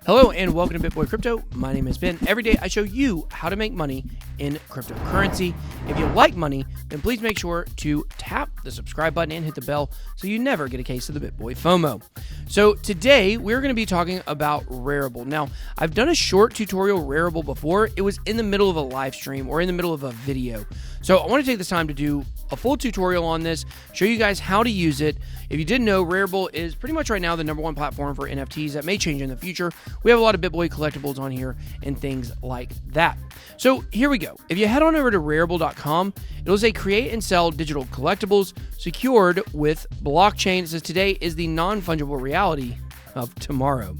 Hello and welcome to BitBoy Crypto. My name is Ben. Every day I show you how to make money in cryptocurrency. If you like money, then please make sure to tap the subscribe button and hit the bell so you never get a case of the BitBoy FOMO. So today we're going to be talking about Rarible. Now, I've done a short tutorial Rarible before. It was in the middle of a live stream or in the middle of a video. So I want to take this time to do a full tutorial on this, show you guys how to use it. If you didn't know, Rarible is pretty much right now the #1 platform for NFTs. That may change in the future. We have a lot of BitBoy collectibles on here and things like that. So here we go. If you head on over to Rarible.com, it'll say create and sell digital collectibles secured with blockchain. It says today is the non-fungible reality of tomorrow.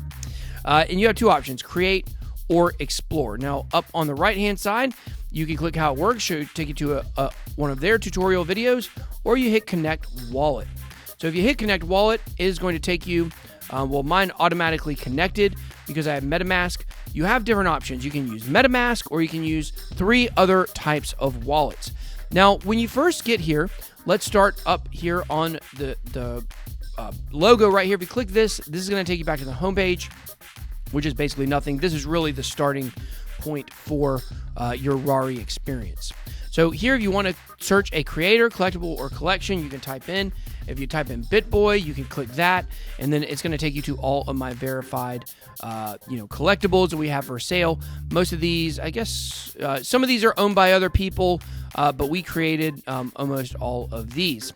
And you have two options, create or explore. Now, up on the right-hand side, you can click how it works, take you to one of their tutorial videos, or you hit connect wallet. So if you hit connect wallet, it is going to take you, well, mine automatically connected because I have MetaMask. You have different options. You can use MetaMask or you can use 3 other types of wallets. Now, when you first get here, let's start up here on the logo right here. If you click this is going to take you back to the homepage, which is basically nothing. This is really the starting point for your RARI experience. So here, if you want to search a creator, collectible, or collection, you can type in. If you type in BitBoy, you can click that, and then it's going to take you to all of my verified, collectibles that we have for sale. Most of these, I guess, some of these are owned by other people, but we created almost all of these.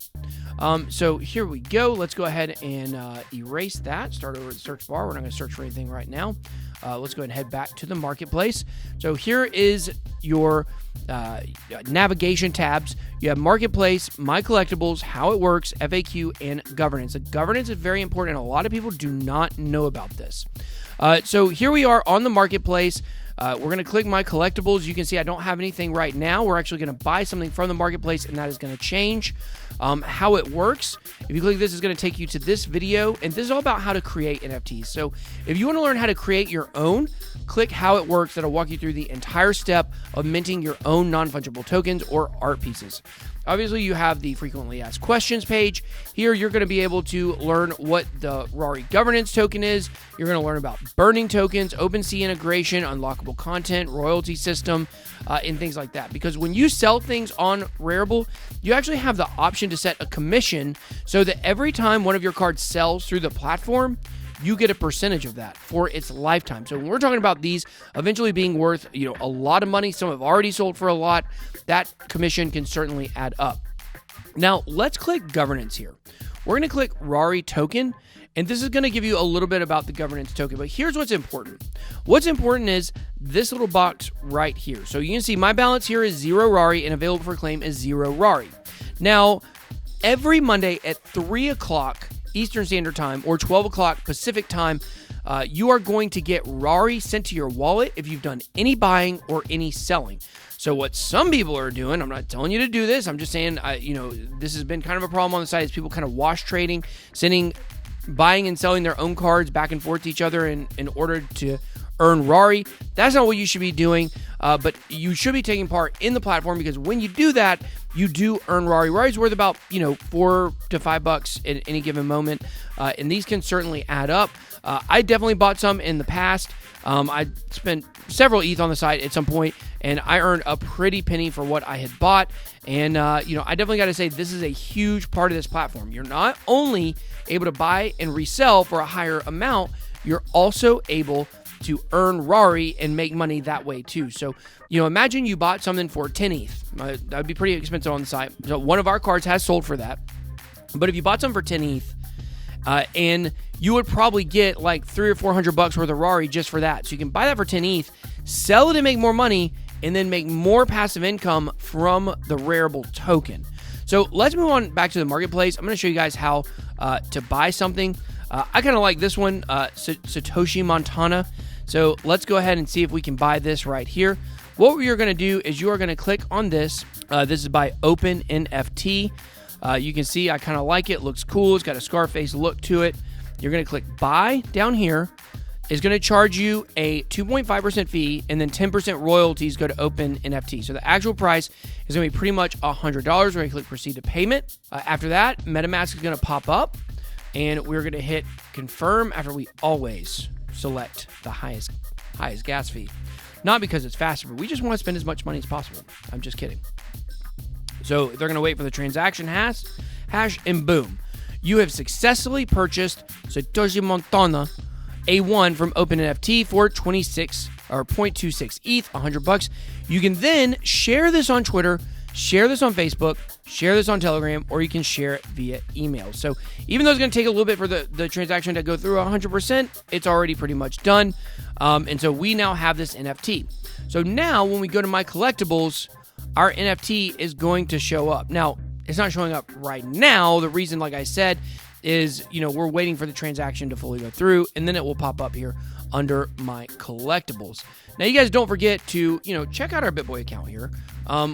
So here we go. Let's go ahead and erase that. Start over the search bar. We're not going to search for anything right now. Let's go ahead and head back to the marketplace. So here is your navigation tabs. You have marketplace, my collectibles, how it works, FAQ, and governance. The governance is very important, and a lot of people do not know about this. So here we are on the marketplace. We're going to click my collectibles. You can see I don't have anything right now. We're actually going to buy something from the marketplace, and that is going to change how it works. If you click this, it's going to take you to this video, and this is all about how to create NFTs. So if you want to learn how to create your own, click how it works. That'll walk you through the entire step of minting your own non-fungible tokens or art pieces. Obviously, you have the frequently asked questions page. Here, you're going to be able to learn what the RARI governance token is. You're going to learn about burning tokens, OpenSea integration, unlockable content, royalty system, and things like that. Because when you sell things on Rarible, you actually have the option to set a commission so that every time one of your cards sells through the platform, you get a percentage of that for its lifetime. So when we're talking about these eventually being worth, a lot of money, some have already sold for a lot, that commission can certainly add up. Now, let's click governance here. We're going to click RARI token, and this is going to give you a little bit about the governance token, but here's what's important. What's important is this little box right here. So you can see my balance here is 0 RARI, and available for claim is 0 RARI. Now, every Monday at 3 o'clock Eastern Standard Time or 12 o'clock Pacific Time, you are going to get RARI sent to your wallet if you've done any buying or any selling. So what some people are doing, I'm not telling you to do this, I'm just saying, this has been kind of a problem on the site, is people kind of wash trading, buying and selling their own cards back and forth to each other in order to earn RARI. That's not what you should be doing, but you should be taking part in the platform, because when you do that, you do earn RARI. RARI's worth about, $4 to $5 at any given moment, and these can certainly add up. I definitely bought some in the past. I spent several ETH on the site at some point, and I earned a pretty penny for what I had bought. And, I definitely got to say, this is a huge part of this platform. You're not only able to buy and resell for a higher amount, you're also able to earn RARI and make money that way too. So, imagine you bought something for 10 ETH. That would be pretty expensive on the site. So one of our cards has sold for that. But if you bought some for 10 ETH, and you would probably get like $300 or $400 worth of RARI just for that. So you can buy that for 10 ETH, sell it and make more money, and then make more passive income from the Rarible token. So let's move on back to the marketplace. I'm going to show you guys how to buy something. I kind of like this one, Satoshi Montana. So let's go ahead and see if we can buy this right here. What you're going to do is you are going to click on this. This is by Open NFT. You can see I kind of like it. Looks cool. It's got a Scarface look to it. You're going to click buy down here. It's going to charge you a 2.5% fee, and then 10% royalties go to Open NFT. So the actual price is going to be pretty much $100. We're going to click proceed to payment. After that, MetaMask is going to pop up, and we're going to hit confirm after we always select the highest gas fee. Not because it's faster, but we just want to spend as much money as possible. I'm just kidding. So they're going to wait for the transaction hash, and boom. You have successfully purchased Satoshi Montana A1 from OpenNFT for 26 or 0.26 ETH, $100. You can then share this on Twitter, share this on Facebook, share this on Telegram, or you can share it via email. So even though it's going to take a little bit for the transaction to go through 100%, it's already pretty much done. And so we now have this NFT. So now when we go to My Collectibles, our NFT is going to show up. Now, it's not showing up right now. The reason, like I said, is, we're waiting for the transaction to fully go through, and then it will pop up here under My Collectibles. Now, you guys don't forget to, check out our BitBoy account here.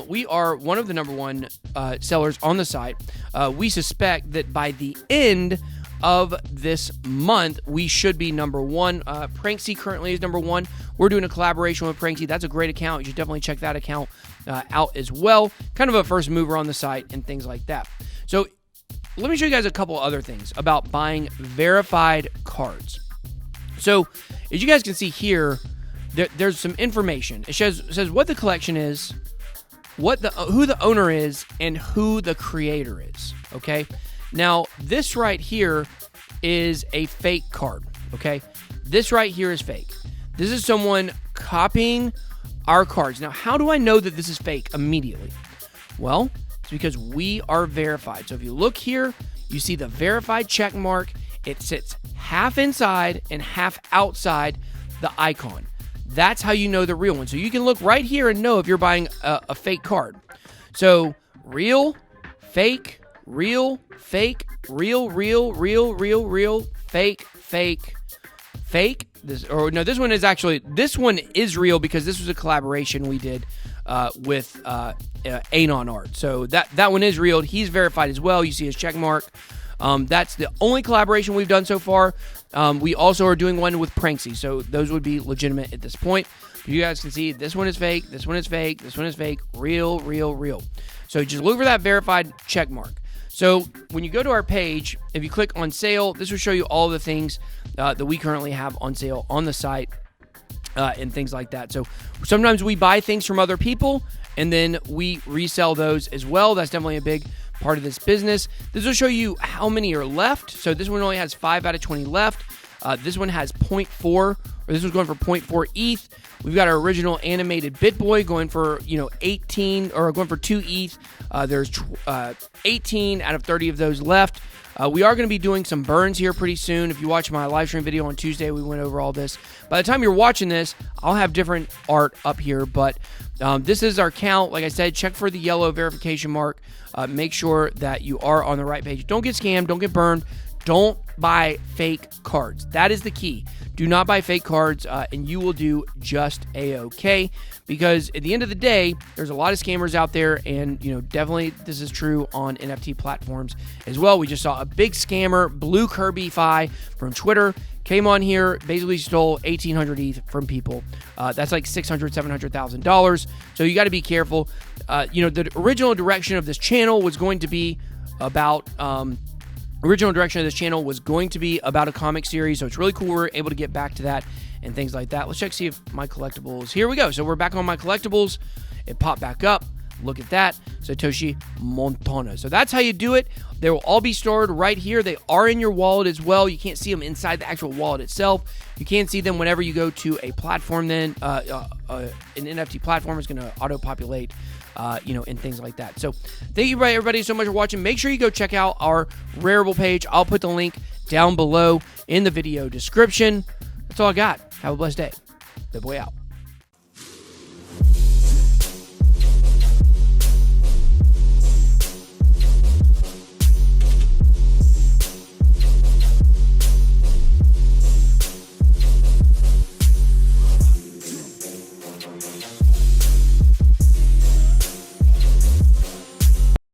We are one of the number one sellers on the site. We suspect that by the end of this month, we should be number one. Pranksy currently is number one. We're doing a collaboration with Pranksy. That's a great account. You should definitely check that account out as well. Kind of a first mover on the site and things like that. So let me show you guys a couple other things about buying verified cards. So as you guys can see here, there's some information. It says what the collection is, who the owner is, and who the creator is. Okay. Now, this right here is a fake card, okay? This right here is fake. This is someone copying our cards. Now, how do I know that this is fake immediately? Well, it's because we are verified. So if you look here, you see the verified check mark. It sits half inside and half outside the icon. That's how you know the real one. So you can look right here and know if you're buying a fake card. So real, fake, real, fake, real, fake, fake. This one is real because this was a collaboration we did with Anon Art. So that one is real. He's verified as well. You see his check mark. That's the only collaboration we've done so far. We also are doing one with Pranksy, so those would be legitimate at this point. You guys can see this one is fake, this one is fake, this one is fake, real. So just look for that verified check mark. So when you go to our page, if you click on sale, this will show you all the things that we currently have on sale on the site and things like that. So sometimes we buy things from other people and then we resell those as well. That's definitely a big part of this business. This will show you how many are left. So this one only has 5 out of 20 left. This one has 0.4, or this one's going for 0.4 ETH. We've got our original animated BitBoy going for 18, or going for 2 ETH. There's 18 out of 30 of those left. We are going to be doing some burns here pretty soon. If you watch my live stream video on Tuesday, we went over all this. By the time you're watching this, I'll have different art up here, but this is our count. Like I said, check for the yellow verification mark. Make sure that you are on the right page. Don't get scammed. Don't get burned. Don't buy fake cards. That is the key. Do not buy fake cards, and you will do just A-okay. Because at the end of the day, there's a lot of scammers out there, and definitely this is true on NFT platforms as well. We just saw a big scammer, Blue Kirby Fi from Twitter, came on here, basically stole 1,800 ETH from people. That's like $600,000, $700,000. So you got to be careful. The original direction of this channel was going to be about a comic series, so it's really cool we're able to get back to that and things like that. Let's check, see if My Collectibles, here we go. So we're back on My Collectibles. It popped back up. Look at that, Satoshi Montana. So that's how you do it. They will all be stored right here. They are in your wallet as well. You can't see them inside the actual wallet itself. You can see them whenever you go to a platform. Then an NFT platform is going to auto-populate, and things like that. So thank you everybody so much for watching. Make sure you go check out our Rarible page. I'll put the link down below in the video description. That's all I got. Have a blessed day. BitBoy out.